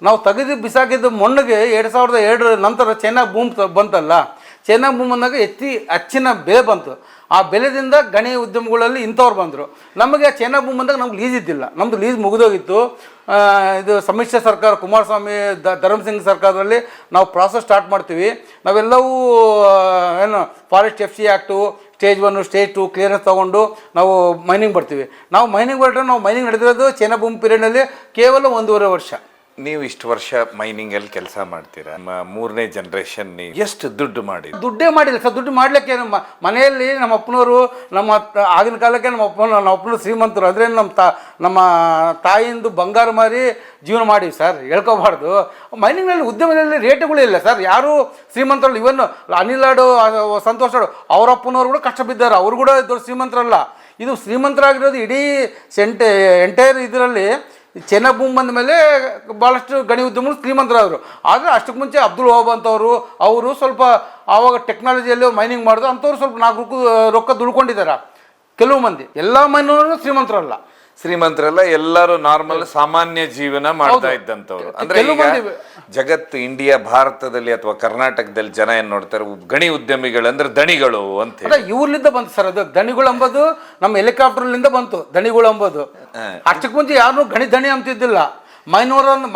ನಾವು ತೆಗೆದು ಬಿಸಾಕಿದ್ದು ಮಣ್ಣಿಗೆ 2002 ನಂತರ ಚೈನಾ ಬೂಮ್ ಬಂತಲ್ಲ. ಚೈನಾ ಬೂಮ್ ಬಂದಾಗ ಹೆಚ್ಚಿನ ಬೆಲೆ ಬಂತು. ಆ ಬೆಲೆದಿಂದ ಗಣಿ ಉದ್ಯಮಗಳಲ್ಲಿ ಇಂಥವ್ರು ಬಂದರು. ನಮಗೆ ಚೈನಾ ಬೂಮ್ ಬಂದಾಗ ನಮ್ಗೆ ಲೀಸ್ ಇದ್ದಿಲ್ಲ, ನಮ್ಮದು ಲೀಸ್ ಮುಗಿದೋಗಿತ್ತು. ಇದು ಸಮ್ಮಿಶ್ರ ಸರ್ಕಾರ ಕುಮಾರಸ್ವಾಮಿ ಧರ್ಮಸಿಂಗ್ ಸರ್ಕಾರದಲ್ಲಿ ನಾವು ಪ್ರಾಸೆಸ್ ಸ್ಟಾರ್ಟ್ ಮಾಡ್ತೀವಿ. ನಾವೆಲ್ಲವೂ ಏನು forest FC act stage 1 stage 2 clearance ತೊಗೊಂಡು ನಾವು ಮೈನಿಂಗ್ ಬರ್ತೀವಿ. ನಾವು ಮೈನಿಂಗ್ ನಡೆದಿರೋದು ಚೈನಾ ಬೂಮ್ ಪೀರಿಯಡ್ನಲ್ಲಿ ಕೇವಲ 1.5 ವರ್ಷ. ನೀವು ಇಷ್ಟು ವರ್ಷ ಮೈನಿಂಗ್ ಅಲ್ಲಿ ಕೆಲಸ ಮಾಡ್ತೀರಾ, ನಮ್ಮ 3ನೇ ಜನರೇಷನ್ ಎಷ್ಟು ದುಡ್ಡು ಮಾಡಿ? ದುಡ್ಡೇ ಮಾಡಿಲ್ಲ ಸರ್. ದುಡ್ಡು ಮಾಡಲಿಕ್ಕೆ ಮನೆಯಲ್ಲಿ ನಮ್ಮ ಅಪ್ಪನವರು, ಆಗಿನ ಕಾಲಕ್ಕೆ ನಮ್ಮ ಅಪ್ಪನವರು ಶ್ರೀಮಂತರು. ಅಂದರೆ ನಮ್ಮ ತಾಯಿಯಿಂದ ಬಂಗಾರ ಮಾರಿ ಜೀವನ ಮಾಡಿವಿ ಸರ್, ಹೇಳ್ಕೋಬಾರ್ದು. ಮೈನಿಂಗ್ನಲ್ಲಿ ಉದ್ಯಮದಲ್ಲಿ ರೇಟುಗಳು ಇಲ್ಲ ಸರ್. ಯಾರು ಶ್ರೀಮಂತರಲ್ಲ. ಇವನ್ ಅನಿಲ್ ಲಾಡು, ಸಂತೋಷ್ ಲಾಡು ಅವ್ರ ಅಪ್ಪನವ್ರು ಕೂಡ ಕಷ್ಟ ಬಿದ್ದಾರೆ. ಅವರು ಕೂಡ ದೊಡ್ಡ ಶ್ರೀಮಂತರಲ್ಲ. ಇದು ಶ್ರೀಮಂತರಾಗಿರೋದು ಇಡೀ ಎಂಟೈರ್ ಇದರಲ್ಲಿ ಚೈನಾ ಬೂಮ್ ಬಂದ ಮೇಲೆ ಭಾಳಷ್ಟು ಗಣಿ ಉದ್ಯಮಗಳು ಶ್ರೀಮಂತರಾದರು. ಆದರೆ ಅಷ್ಟಕ್ಕೆ ಮುಂಚೆ ಅಬ್ದುಲ್ ವಹಾಬ್ ಅಂತವರು, ಅವರು ಸ್ವಲ್ಪ ಆವಾಗ ಟೆಕ್ನಾಲಜಿಯಲ್ಲಿ ಮೈನಿಂಗ್ ಮಾಡಿದ್ರು. ಅಂಥವ್ರು ಸ್ವಲ್ಪ 4 ರೊಕ್ಕ ದುಡ್ಕೊಂಡಿದ್ದಾರೆ. ಕೆಲವು ಮಂದಿ, ಎಲ್ಲ ಮೈನವರು ಶ್ರೀಮಂತರಲ್ಲ, ಎಲ್ಲರೂ ನಾರ್ಮಲ್ ಸಾಮಾನ್ಯ ಜೀವನ ಮಾಡ್ತಾ ಇದ್ದಂಥವ್ರು. ಅಂದ್ರೆ ಜಗತ್ತು, ಇಂಡಿಯಾ, ಭಾರತದಲ್ಲಿ ಅಥವಾ ಕರ್ನಾಟಕದಲ್ಲಿ ಜನ ಏನ್ ನೋಡ್ತಾರೆ, ಗಣಿ ಉದ್ಯಮಿಗಳು ಅಂದ್ರೆ ದಣಿಗಳು ಅಂತ. ಇವ್ರಲಿಂದ ಬಂತು ಸರ್ ಅದು ದಣಿಗಳು ಅಂಬೋದು. ನಮ್ಮ ಹೆಲಿಕಾಪ್ಟರ್ಲಿಂದ ಬಂತು ದಣಿಗಳು ಅಂಬೋದು. ಅಷ್ಟಕ್ಕೆ ಮುಂಚೆ ಯಾರು ದಣಿ ಅಂತಿದ್ದಿಲ್ಲ.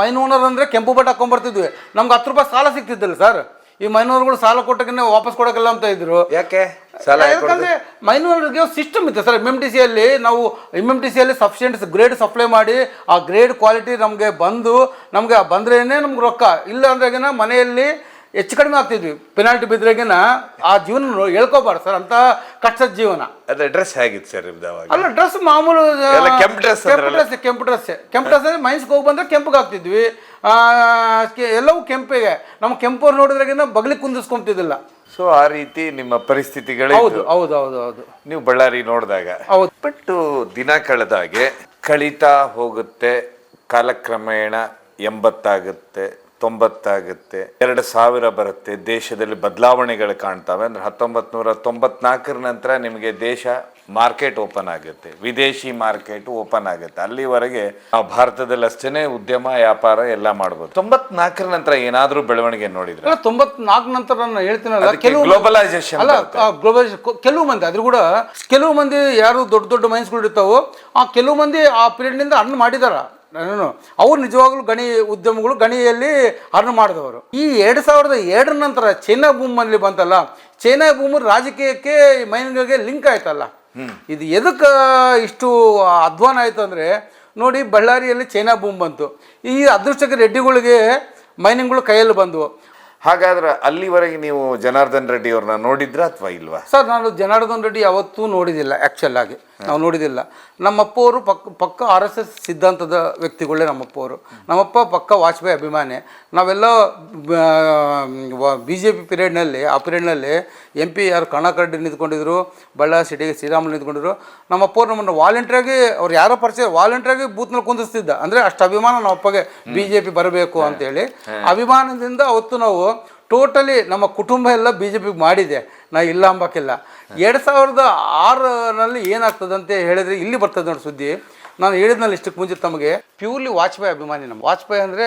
ಮೈನೋನರ್ ಅಂದ್ರೆ ಕೆಂಪು ಬಟ್ಟೆ ಹಾಕೊಂಡ್ಬರ್ತಿದ್ವಿ. ನಮ್ಗೆ 10 ರೂಪಾಯಿ ಸಾಲ ಸಿಗ್ತಿದ್ದಿಲ್ಲ ಸರ್. ಈ ಮೈನೂರುಗಳು ಸಾಲ ಕೊಟ್ಟಕ್ಕೆ ವಾಪಸ್ ಕೊಡೋಕ್ಕೆಲ್ಲ ಅಂತ ಇದ್ರು. ಯಾಕೆ? ಯಾಕಂದ್ರೆ ಮೈನೂರಿಗೆ ಸಿಸ್ಟಮ್ ಇತ್ತು ಸರ್. MMTCಯಲ್ಲಿ ಸಫಿಷಿಯೆಂಟ್ ಗ್ರೇಡ್ ಸಪ್ಲೈ ಮಾಡಿ ಆ ಗ್ರೇಡ್ ಕ್ವಾಲಿಟಿ ನಮಗೆ ಬಂದ್ರೇನೆ ನಮ್ಗೆ ರೊಕ್ಕ. ಇಲ್ಲ ಅಂದ್ರಾಗಿನ ಮನೆಯಲ್ಲಿ ಹೆಚ್ಚು ಕಡಿಮೆ ಆಗ್ತಿದ್ವಿ. ಪೆನಾಲ್ಟಿ ಬಿದ್ರಾಗಿನ ಆ ಜೀವನ ಹೇಳ್ಕೋಬಾರ್ದು ಸರ್, ಅಂತ ಕಷ್ಟದ ಜೀವನ. ಅದೇ ಡ್ರೆಸ್ ಹೇಗಿತ್ತು ಸರ್? ಅಲ್ಲ, ಡ್ರೆಸ್ ಮಾಮೂಲು ಕೆಂಪು ಡ್ರೆಸ್ ಮೈನ್ಸ್ಗೆ ಹೋಗಿ ಬಂದ್ರೆ ಕೆಂಪಿಗೆ ಆಗ್ತಿದ್ವಿ. ಎಲ್ಲವೂ ಕೆಂಪಿಗೆ. ನಮ್ಮ ಕೆಂಪವ್ರು ನೋಡಿದ್ರಾಗಿನ ಬಗ್ಲಿಕ್ಕೆ ಕುಂದಿಸ್ಕೊಂತಿದ್ದಿಲ್ಲ. ಸೊ ಆ ರೀತಿ ನಿಮ್ಮ ಪರಿಸ್ಥಿತಿಗಳು. ಹೌದು. ನೀವು ಬಳ್ಳಾರಿ ನೋಡಿದಾಗ ಬಟ್ ದಿನ ಕಳೆದಾಗೆ ಕಳೀತಾ ಹೋಗುತ್ತೆ. ಕಾಲಕ್ರಮೇಣ 80 ಆಗುತ್ತೆ, 90 ಆಗುತ್ತೆ, 2000 ಬರುತ್ತೆ. ದೇಶದಲ್ಲಿ ಬದಲಾವಣೆಗಳು ಕಾಣ್ತವೆ. ಅಂದ್ರೆ 1994 ನಂತರ ನಿಮಗೆ ದೇಶ ಮಾರ್ಕೆಟ್ ಓಪನ್ ಆಗುತ್ತೆ, ವಿದೇಶಿ ಮಾರ್ಕೆಟ್ ಓಪನ್ ಆಗುತ್ತೆ. ಅಲ್ಲಿವರೆಗೆ ನಾವು ಭಾರತದಲ್ಲಿ ಅಷ್ಟೇನೆ ಉದ್ಯಮ ವ್ಯಾಪಾರ ಎಲ್ಲ ಮಾಡ್ಬೋದು. 94 ನಂತರ ಏನಾದ್ರೂ ಬೆಳವಣಿಗೆ ನೋಡಿದ್ರೆ? 94 ನಂತರ ನಾನು ಹೇಳ್ತೀನಲ್ಲ, ಗ್ಲೋಬಲೈಸೇಷನ್ ಅಲ್ಲ, ಗ್ಲೋಬಲೈಸೇಷನ್ ಕೆಲವು ಮಂದಿ, ಅದ್ರ ಕೂಡ ಕೆಲವು ಮಂದಿ ಯಾರು ದೊಡ್ಡ ಮೈನ್ಸ್ಗಳು ಇರ್ತಾವೋ ಆ ಕೆಲವು ಮಂದಿ ಆ ಪೀರಿಯಡ್ನಿಂದ ಅರ್ನ್ ಮಾಡಿದಾರ. ಅವ್ರು ನಿಜವಾಗ್ಲೂ ಗಣಿ ಉದ್ಯಮಗಳು ಗಣಿಯಲ್ಲಿ ಅರ್ನ್ ಮಾಡಿದವರು. ಈ 2002 ನಂತರ ಚೈನಾ ಬೂಮಲ್ಲಿ ಬಂತಲ್ಲ, ಚೈನಾ ಬೂಮ್ ರಾಜಕೀಯಕ್ಕೆ ಮೈನಿಂಗ್ಗೆ ಲಿಂಕ್ ಆಯ್ತಲ್ಲ. ಇದು ಎದಕ್ಕೆ ಇಷ್ಟು ಅಧ್ವಾನ ಆಯ್ತು ಅಂದರೆ ನೋಡಿ, ಬಳ್ಳಾರಿಯಲ್ಲಿ ಚೈನಾ ಬೂಮ್ ಬಂತು. ಈ ಅದೃಷ್ಟಕ್ಕೆ ರೆಡ್ಡಿಗಳಿಗೆ ಮೈನಿಂಗ್ಗಳು ಕೈಯಲ್ಲಿ ಬಂದವು. ಹಾಗಾದ್ರೆ ಅಲ್ಲಿವರೆಗೆ ನೀವು ಜನಾರ್ದನ್ ರೆಡ್ಡಿ ಅವ್ರನ್ನ ನೋಡಿದ್ರ ಅಥವಾ ಇಲ್ವಾ? ಸರ್, ನಾನು ಜನಾರ್ದನ್ ರೆಡ್ಡಿ ಯಾವತ್ತೂ ನೋಡಿದಿಲ್ಲ. ಆ್ಯಕ್ಚುಲ್ ಆಗಿ ನಾವು ನೋಡಿದಿಲ್ಲ. ನಮ್ಮಪ್ಪವರು ಪಕ್ಕ RSS ಸಿದ್ಧಾಂತದ ವ್ಯಕ್ತಿಗಳೇ ನಮ್ಮಪ್ಪವರು. ನಮ್ಮಪ್ಪ ಪಕ್ಕ ವಾಜಪೇಯಿ ಅಭಿಮಾನಿ. ನಾವೆಲ್ಲ BJP ಪೀರಿಯಡ್ನಲ್ಲಿ, ಆ ಪೀರಿಯಡ್ನಲ್ಲಿ MP ಯಾರು ಕರ್ನಾಕರೆಡ್ಡಿ ನಿಂತ್ಕೊಂಡಿದ್ರು, ಬಳ್ಳಾರಿ ಸಿಟಿಗೆ ಶ್ರೀರಾಮುಲು ನಿಂತ್ಕೊಂಡಿದ್ರು. ನಮ್ಮಪ್ಪವ್ರು ನಮ್ಮನ್ನು ವಾಲಂಟ್ರಿಯಾಗಿ, ಅವ್ರು ಯಾರೋ ಪರಿಚಯ ವಾಲಂಟ್ರಿಯಾಗಿ ಬೂತ್ನಲ್ಲಿ ಕುಂದಿಸ್ತಿದ್ದ. ಅಂದರೆ ಅಷ್ಟು ಅಭಿಮಾನ ನಮ್ಮಪ್ಪಗೆ BJP ಬರಬೇಕು ಅಂತೇಳಿ. ಅಭಿಮಾನದಿಂದ ಅವತ್ತು ನಾವು ಟೋಟಲಿ ನಮ್ಮ ಕುಟುಂಬ ಎಲ್ಲ BJPಗೆ ಮಾಡಿದೆ. ನಾ ಇಲ್ಲ ಅಂಬಕ್ಕಿಲ್ಲ. 2006ರಲ್ಲಿ ಏನಾಗ್ತದಂತೆ ಹೇಳಿದ್ರೆ ಇಲ್ಲಿ ಬರ್ತದೆ ನೋಡಿ ಸುದ್ದಿ. ನಾನು ಹೇಳಿದ್ನಲ್ಲಿ ಇಷ್ಟಕ್ಕೆ ಮುಂಚೆ ತಮಗೆ ಪ್ಯೂರ್ಲಿ ವಾಜಪೇಯಿ ಅಭಿಮಾನಿ. ನಮ್ಮ ವಾಜಪೇಯಿ ಅಂದರೆ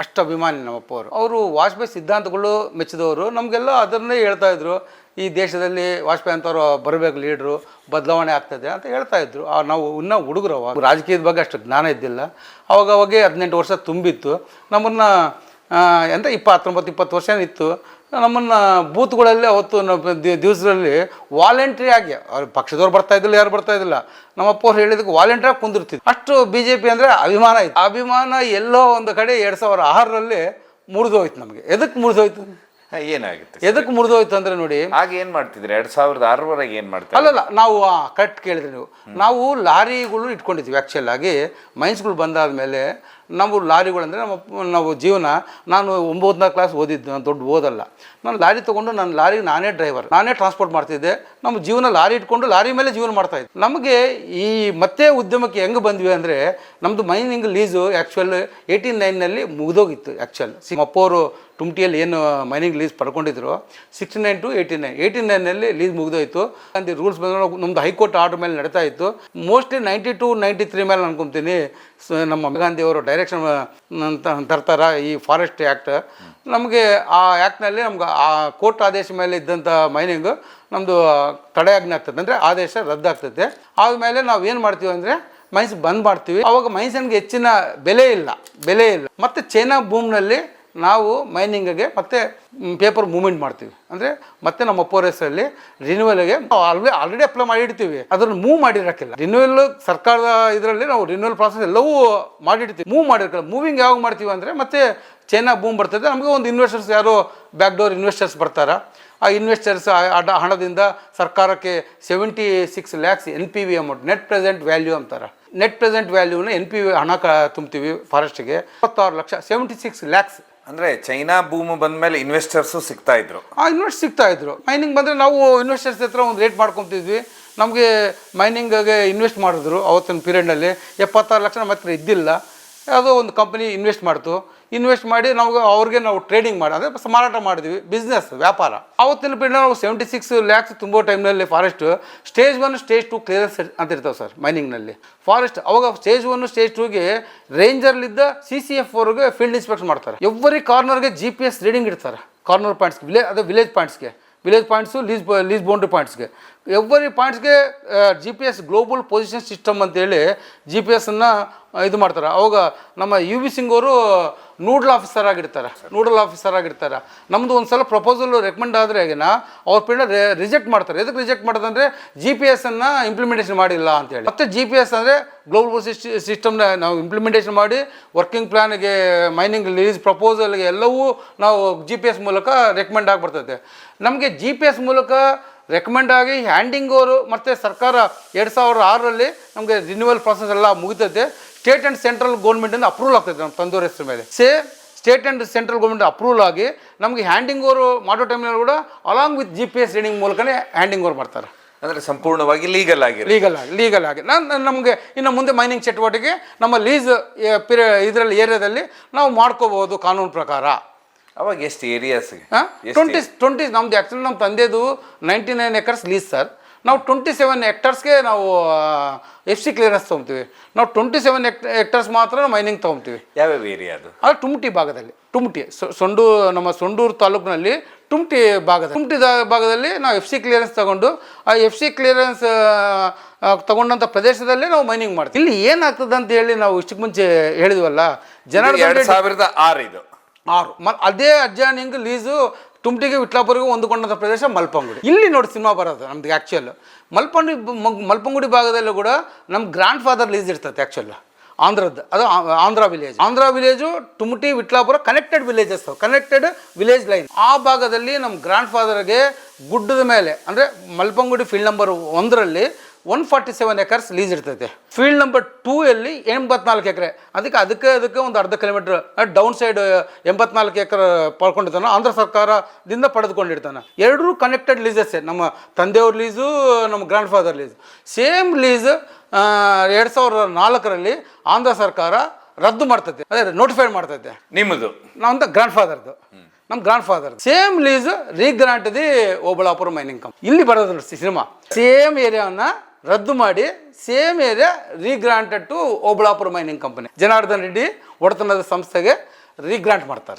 ಅಷ್ಟು ಅಭಿಮಾನಿ ನಮ್ಮಪ್ಪವರು. ಅವರು ವಾಜಪೇಯಿ ಸಿದ್ಧಾಂತಗಳು ಮೆಚ್ಚಿದವರು. ನಮಗೆಲ್ಲ ಅದನ್ನೇ ಹೇಳ್ತಾ ಇದ್ರು, ಈ ದೇಶದಲ್ಲಿ ವಾಜಪೇಯಿ ಅಂತವ್ರು ಬರಬೇಕು, ಲೀಡ್ರು, ಬದಲಾವಣೆ ಆಗ್ತದೆ ಅಂತ ಹೇಳ್ತಾ ಇದ್ರು. ನಾವು ಇನ್ನೂ ಹುಡುಗರು, ಅವಾಗ ರಾಜಕೀಯದ ಬಗ್ಗೆ ಅಷ್ಟು ಜ್ಞಾನ ಇದ್ದಿಲ್ಲ. ಅವಾಗವಾಗೇ 18 ವರ್ಷ ತುಂಬಿತ್ತು. ನಮ್ಮನ್ನು ಎಂತ 19-20 ವರ್ಷ ಇತ್ತು. ನಮ್ಮನ್ನು ಬೂತ್ಗಳಲ್ಲಿ ಅವತ್ತು ದಿವಸದಲ್ಲಿ ವಾಲಂಟ್ರಿ ಆಗಿ, ಅವ್ರ ಪಕ್ಷದವ್ರು ಬರ್ತಾಯಿದ್ದಿಲ್ಲ, ಯಾರು ಬರ್ತಾಯಿದ್ದಿಲ್ಲ. ನಮ್ಮಪ್ಪ ಅವ್ರು ಹೇಳಿದಕ್ಕೆ ವಾಲಂಟ್ರಿಯಾಗಿ ಕುಂದಿರ್ತಿದ್ರು. ಅಷ್ಟು BJP ಅಂದರೆ ಅಭಿಮಾನ ಇತ್ತು. ಅಭಿಮಾನ ಎಲ್ಲೋ ಒಂದು ಕಡೆ 2006ರಲ್ಲಿ ಮುರಿದೋಯ್ತು ನಮಗೆ. ಎದಕ್ಕೆ ಮುರಿದೋಯ್ತು? ಏನಾಗುತ್ತೆ ಎದಕ್ಕೆ ಮುರಿದೋಯ್ತು ಅಂದರೆ ನೋಡಿ, ಆಗ ಏನು ಮಾಡ್ತಿದ್ರಿ 2006 ಏನು ಮಾಡ್ತಾರೆ? ಅಲ್ಲಲ್ಲ, ನಾವು ಕರೆಕ್ಟ್ ಕೇಳಿದ್ರಿ ನೀವು. ನಾವು ಲಾರಿಗಳು ಇಟ್ಕೊಂಡಿದ್ವಿ ಆ್ಯಕ್ಚುಲ್ ಆಗಿ. ಮೈನ್ಸ್ಗಳು ಬಂದಾದ ಮೇಲೆ ನಾವು ಲಾರಿಗಳಂದರೆ ನಾವು ಜೀವನ, ನಾನು 9ನೇ ಕ್ಲಾಸ್ ಓದಿದ್ದು, ನಾನು ದೊಡ್ಡ ಓದಲ್ಲ. ನಾನು ಲಾರಿ ತೊಗೊಂಡು ನಾನು ಲಾರಿಗೆ ನಾನೇ ಡ್ರೈವರ್, ನಾನೇ ಟ್ರಾನ್ಸ್ಪೋರ್ಟ್ ಮಾಡ್ತಿದ್ದೆ. ನಮ್ಮ ಜೀವನ ಲಾರಿ ಇಟ್ಕೊಂಡು ಲಾರಿ ಮೇಲೆ ಜೀವನ ಮಾಡ್ತಾಯಿದ್ದೆ. ನಮಗೆ ಈ ಮತ್ತೆ ಉದ್ಯಮಕ್ಕೆ ಹೆಂಗೆ ಬಂದ್ವಿ ಅಂದರೆ, ನಮ್ಮದು ಮೈನಿಂಗ್ ಲೀಸು ಆ್ಯಕ್ಚುಲ್ 89ನಲ್ಲಿ ಮುಗಿದೋಗಿತ್ತು. ಆ್ಯಕ್ಚುಲ್ ಅಪ್ಪವರು ತುಮಟಿಯಲ್ಲಿ ಏನು ಮೈನಿಂಗ್ ಲೀಸ್ ಪಡ್ಕೊಂಡಿದ್ರು 69 to 89, 89ನಲ್ಲಿ ಲೀಸ್ ಮುಗಿದೋಯ್ತು. ಅಂತ ರೂಲ್ಸ್ ಬಂದ ನಮ್ಮದು ಹೈಕೋರ್ಟ್ ಆರ್ಡರ್ ಮೇಲೆ ನಡೀತಾ ಇತ್ತು. ಮೋಸ್ಟ್ಲಿ 92, 93 ಮೇಲೆ ಅನ್ಕೊತೀನಿ ನಮ್ಮ ಗಾಂಧಿ ಅವರು ಡೈರೆಕ್ಷನ್ ತರ್ತಾರ ಈ ಫಾರೆಸ್ಟ್ ಆ್ಯಕ್ಟ್. ನಮಗೆ ಆ ಆ್ಯಕ್ಟ್ನಲ್ಲಿ ನಮ್ಗೆ ಆ ಕೋರ್ಟ್ ಆದೇಶ ಮೇಲೆ ಇದ್ದಂಥ ಮೈನಿಂಗು ನಮ್ಮದು ತಡೆಯಾಜ್ಞೆ ಆಗ್ತದೆ, ಅಂದರೆ ಆದೇಶ ರದ್ದಾಗ್ತದೆ. ಆದಮೇಲೆ ನಾವು ಏನು ಮಾಡ್ತೀವಿ ಅಂದರೆ ಮೈನ್ಸ್ ಬಂದ್ ಮಾಡ್ತೀವಿ. ಆವಾಗ ಮೈನ್ಸನ್ಗೆ ಹೆಚ್ಚಿನ ಬೆಲೆ ಇಲ್ಲ. ಮತ್ತು ಚೈನಾ ಭೂಮಿನಲ್ಲಿ ನಾವು ಮೈನಿಂಗಿಗೆ ಮತ್ತೆ ಪೇಪರ್ ಮೂವ್ಮೆಂಟ್ ಮಾಡ್ತೀವಿ. ಅಂದರೆ ಮತ್ತೆ ನಮ್ಮ ಅಪ್ಪೋರ ಹೆಸರಲ್ಲಿ ರಿನ್ಯೂವಲ್ಗೆ ಆಲ್ರೆಡಿ ಅಪ್ಲೈ ಮಾಡಿಡ್ತೀವಿ, ಅದನ್ನು ಮೂವ್ ಮಾಡಿರೋಕ್ಕಿಲ್ಲ. ರಿನ್ಯೂವಲ್ ಸರ್ಕಾರದ ಇದರಲ್ಲಿ ನಾವು ರಿನ್ಯೂವಲ್ ಪ್ರಾಸೆಸ್ ಎಲ್ಲವೂ ಮಾಡಿಡ್ತೀವಿ, ಮೂವ್ ಮಾಡಿರಕ್ಕಿಲ್ಲ. ಮೂವಿಂಗ್ ಯಾವಾಗ ಮಾಡ್ತೀವಿ ಅಂದರೆ ಮತ್ತೆ ಚೈನಾ ಭೂಮಿ ಬರ್ತದೆ, ನಮಗೆ ಒಂದು ಇನ್ವೆಸ್ಟರ್ಸ್ ಯಾರೋ ಬ್ಯಾಕ್ಡೋರ್ ಇನ್ವೆಸ್ಟರ್ಸ್ ಬರ್ತಾರೆ. ಆ ಇನ್ವೆಸ್ಟರ್ಸ್ ಹಣದಿಂದ ಸರ್ಕಾರಕ್ಕೆ 76 lakhs NPV amount, net present value ಅಂತಾರೆ. ನೆಟ್ ಪ್ರೆಸೆಂಟ್ ವ್ಯಾಲ್ಯೂನ NPV ಹಣ ತುಂಬ್ತೀವಿ ಫಾರೆಸ್ಟ್ಗೆ. 26 ಲಕ್ಷ, 76 lakhs. ಅಂದರೆ ಚೈನಾ ಭೂಮಿ ಬಂದಮೇಲೆ ಇನ್ವೆಸ್ಟರ್ಸು ಸಿಗ್ತಾ ಇದ್ರು. ಸಿಗ್ತಾ ಇದ್ರು. ಮೈನಿಂಗ್ ಬಂದರೆ ನಾವು ಇನ್ವೆಸ್ಟರ್ಸ್ ಹತ್ರ ಒಂದು ರೇಟ್ ಮಾಡ್ಕೊತಿದ್ವಿ. ನಮಗೆ ಮೈನಿಂಗ್ಗೆ ಇನ್ವೆಸ್ಟ್ ಮಾಡಿದ್ರು ಅವತ್ತಿನ ಪೀರಿಯಡ್ನಲ್ಲಿ 76 ಲಕ್ಷ ನಮ್ಮ ಹತ್ರ ಇದ್ದಿಲ್ಲ. ಯಾವುದೋ ಒಂದು ಕಂಪನಿ ಇನ್ವೆಸ್ಟ್ ಮಾಡ್ತು. ಇನ್ವೆಸ್ಟ್ ಮಾಡಿ ಅವ್ರಿಗೆ ನಾವು ಟ್ರೇಡಿಂಗ್ ಮಾಡಿ, ಅಂದರೆ ಮಾರಾಟ ಮಾಡಿದ್ವಿ, ಬಿಸ್ನೆಸ್ ವ್ಯಾಪಾರ. ಅವತ್ತಿನ ಪೀರಿಯಡ್ ನಾವು 76 lakhs ತುಂಬೋ ಟೈಮ್ನಲ್ಲಿ ಫಾರೆಸ್ಟ್ ಸ್ಟೇಜ್ 1, ಸ್ಟೇಜ್ 2 ಕ್ಲಿಯರೆನ್ಸ್ ಅಂತ ಇರ್ತಾವೆ ಸರ್ ಮೈನಿಂಗ್ನಲ್ಲಿ. ಫಾರೆಸ್ಟ್ ಅವಾಗ ಸ್ಟೇಜ್ 1, ಸ್ಟೇಜ್ 2ಗೆ ರೇಂಜರ್ಲಿದ್ದ CCF ಅವ್ರಿಗೆ ಫೀಲ್ಡ್ ಇನ್ಸ್ಪೆಕ್ಷನ್ ಮಾಡ್ತಾರೆ. ಎವ್ರಿ ಕಾರ್ನರ್ಗೆ GPS ರೀಡಿಂಗ್ ಇಡ್ತಾರೆ. ಕಾರ್ನರ್ ಪಾಯಿಂಟ್ಸ್ಗೆ, ವಿಲೇಜ್ ಪಾಯಿಂಟ್ಸ್ಗೆ, ವಿಲೇಜ್ ಪಾಯಿಂಟ್ಸು, ಲೀಸ್ ಬೌಂಡ್ರಿ ಪಾಯಿಂಟ್ಸ್ಗೆ, ಎವ್ರಿ ಪಾಯಿಂಟ್ಸ್ಗೆ GPS ಗ್ಲೋಬಲ್ ಪೊಸಿಷನ್ ಸಿಸ್ಟಮ್ ಅಂತೇಳಿ GPS-ಅನ್ನು ಇದು ಮಾಡ್ತಾರೆ. ಅವಾಗ ನಮ್ಮ UV ಸಿಂಗ್ ಅವರು ನೂಡಲ್ ಆಫೀಸರ್ ಆಗಿರ್ತಾರೆ. ನಮ್ಮದು ಒಂದು ಸಲ ಪ್ರಪೋಸಲ್ ರೆಕಮೆಂಡ್ ಆದರೆ ಅವ್ರ ಪಿಂಡ ರಿಜೆಕ್ಟ್ ಮಾಡ್ತಾರೆ. ಎದಕ್ಕೆ ರಿಜೆಕ್ಟ್ ಮಾಡೋದಂದರೆ GPS-ಅನ್ನು ಇಂಪ್ಲಿಮೆಂಟೇಷನ್ ಮಾಡಿಲ್ಲ ಅಂತೇಳಿ. ಮತ್ತು GPS ಅಂದರೆ ಗ್ಲೋಬಲ್ ಸಿಸ್ಟಮ್ನ ನಾವು ಇಂಪ್ಲಿಮೆಂಟೇಷನ್ ಮಾಡಿ ವರ್ಕಿಂಗ್ ಪ್ಲ್ಯಾನ್ಗೆ, ಮೈನಿಂಗ್ ಲೀಸ್ ಪ್ರಪೋಸಲ್ಗೆ ಎಲ್ಲವೂ ನಾವು GPS ಮೂಲಕ ರೆಕಮೆಂಡ್ ಆಗಿ ಬರ್ತೈತೆ. ನಮಗೆ GPS ಮೂಲಕ ರೆಕಮೆಂಡ್ ಆಗಿ ಹ್ಯಾಂಡಿಂಗ್ ಓವರು ಮತ್ತು ಸರ್ಕಾರ 2006ರಲ್ಲಿ ನಮಗೆ ರಿನ್ಯೂವಲ್ ಪ್ರಾಸೆಸ್ ಎಲ್ಲ ಮುಗಿತೈತೆ. ಸ್ಟೇಟ್ ಆ್ಯಂಡ್ ಸೆಂಟ್ರಲ್ ಗೌರ್ಮೆಂಟಿಂದ ಅಪ್ರೂವಲ್ ಆಗ್ತೈತೆ ನಮ್ಮ ತಂದೆಯವ್ರ ಹೆಸರು ಮೇಲೆ. State and central government approval ಆಗಿ ನಮಗೆ ಹ್ಯಾಂಡಿಂಗ್ ಓವರು ಮಾಡೋ ಟೈಮ್ನಲ್ಲಿ ಕೂಡ ಅಲಾಂಗ್ ವಿತ್ GPS ರೀಡಿಂಗ್ ಮೂಲಕನೇ ಹ್ಯಾಂಡಿಂಗ್ ಓವರ್ ಮಾಡ್ತಾರೆ. ಅಂದರೆ ಸಂಪೂರ್ಣವಾಗಿ ಲೀಗಲ್ ಆಗಿ ನಮಗೆ ಇನ್ನು ಮುಂದೆ ಮೈನಿಂಗ್ ಚಟುವಟಿಕೆ ನಮ್ಮ ಲೀಸ್ ಇದರಲ್ಲಿ ಏರಿಯಾದಲ್ಲಿ ನಾವು ಮಾಡ್ಕೋಬಹುದು ಕಾನೂನು ಪ್ರಕಾರ. ಅವಾಗ ಎಷ್ಟು ಏರಿಯಾಸ್ಗೆ? 20 ನಮ್ದು ಆ್ಯಕ್ಚುಲಿ ನಮ್ಮ ತಂದೆದು 99 acres ಲೀಸ್ ಸರ್. ನಾವು 27 hectaresಗೆ ನಾವು FC ಕ್ಲಿಯರೆನ್ಸ್ ತೊಗೊತೀವಿ. ನಾವು 27 hectares ಮಾತ್ರ ಮೈನಿಂಗ್ ತೊಗೊತೀವಿ. ಯಾವ್ಯಾವ ಏರಿಯಾ ಅದು? ಟುಮ್ಟಿ ಭಾಗದಲ್ಲಿ, ನಮ್ಮ ಸೊಂಡೂರು ತಾಲೂಕಿನಲ್ಲಿ ಟುಮ್ಟಿ ಭಾಗದಲ್ಲಿ ನಾವು FC ಕ್ಲಿಯರೆನ್ಸ್ ತಗೊಂಡು ಆ FC ಕ್ಲಿಯರೆನ್ಸ್ ತಗೊಂಡಂಥ ಪ್ರದೇಶದಲ್ಲೇ ನಾವು ಮೈನಿಂಗ್ ಮಾಡ್ತೀವಿ. ಇಲ್ಲಿ ಏನಾಗ್ತದೆ ಅಂತ ಹೇಳಿ ನಾವು ಇಷ್ಟಕ್ಕೆ ಮುಂಚೆ ಹೇಳಿದ್ವಲ್ಲ, ಜನಾರ್ದನ್ 2006 ಇದು 6 ಅದೇ ಅಡ್ಜಾನಿಂಗ್ ಲೀಸು ತುಮಟಿಗೆ ವಿಟ್ಲಾಪುರಿಗೆ ಹೊಂದಿಕೊಂಡಂಥ ಪ್ರದೇಶ ಮಲ್ಪಂಗುಡಿ. ಇಲ್ಲಿ ನೋಡಿ ಸಿನಿಮಾ ಬರೋದು ನಮ್ದು ಆ್ಯಕ್ಚುಲ್. ಮಲ್ಪಂಗುಡಿ ಭಾಗದಲ್ಲೂ ಕೂಡ ನಮ್ಮ ಗ್ರ್ಯಾಂಡ್ ಫಾದರ್ ಲೀಸ್ ಇರ್ತದೆ ಆ್ಯಕ್ಚುಲ್ ಆಂಧ್ರದ್ದು. ಅದು Andhra village Tumati Vitlapura connected village line. ಆ ಭಾಗದಲ್ಲಿ ನಮ್ಮ ಗ್ರ್ಯಾಂಡ್ ಫಾದರ್ಗೆ ಗುಡ್ಡದ ಮೇಲೆ, ಅಂದರೆ ಮಲ್ಪಂಗುಡಿ ಫೀಲ್ಡ್ ನಂಬರ್ 1ರಲ್ಲಿ 147 acres ಲೀಸ್ ಇರ್ತೈತೆ. ಫೀಲ್ಡ್ ನಂಬರ್ 2ಯಲ್ಲಿ 84 ಎಕರೆ. ಅದಕ್ಕೆ ಒಂದು ಅರ್ಧ ಕಿಲೋಮೀಟ್ರ್ ಡೌನ್ ಸೈಡ್ 84 ಎಕರೆ ಪಡ್ಕೊಂಡಿರ್ತಾನೆ, ಆಂಧ್ರ ಸರ್ಕಾರದಿಂದ ಪಡೆದುಕೊಂಡಿರ್ತಾನೆ. ಎರಡೂ ಕನೆಕ್ಟೆಡ್ ಲೀಸಸ್. ನಮ್ಮ ತಂದೆಯವ್ರ ಲೀಸು, ನಮ್ಮ grand father lease same lease 2004ರಲ್ಲಿ ಆಂಧ್ರ ಸರ್ಕಾರ ರದ್ದು ಮಾಡ್ತೈತೆ, ಅದೇ ನೋಟಿಫೈ ಮಾಡ್ತೈತೆ. ನಿಮ್ಮದು ನಮ್ಮದು ಗ್ರ್ಯಾಂಡ್ ಫಾದರ್ದು. ನಮ್ಮ grand father same lease regrant the Obulapuram mining company. ಇಲ್ಲಿ ಬರೋದು ಸಿನಿಮಾ. ಸೇಮ್ ಏರಿಯಾವನ್ನು ರದ್ದು ಮಾಡಿ same area regranted to Obulapuram mining company. Janardhan Reddy ಒಡೆತನದ ಸಂಸ್ಥೆಗೆ ರೀಗ್ರಾಂಟ್ ಮಾಡ್ತಾರೆ.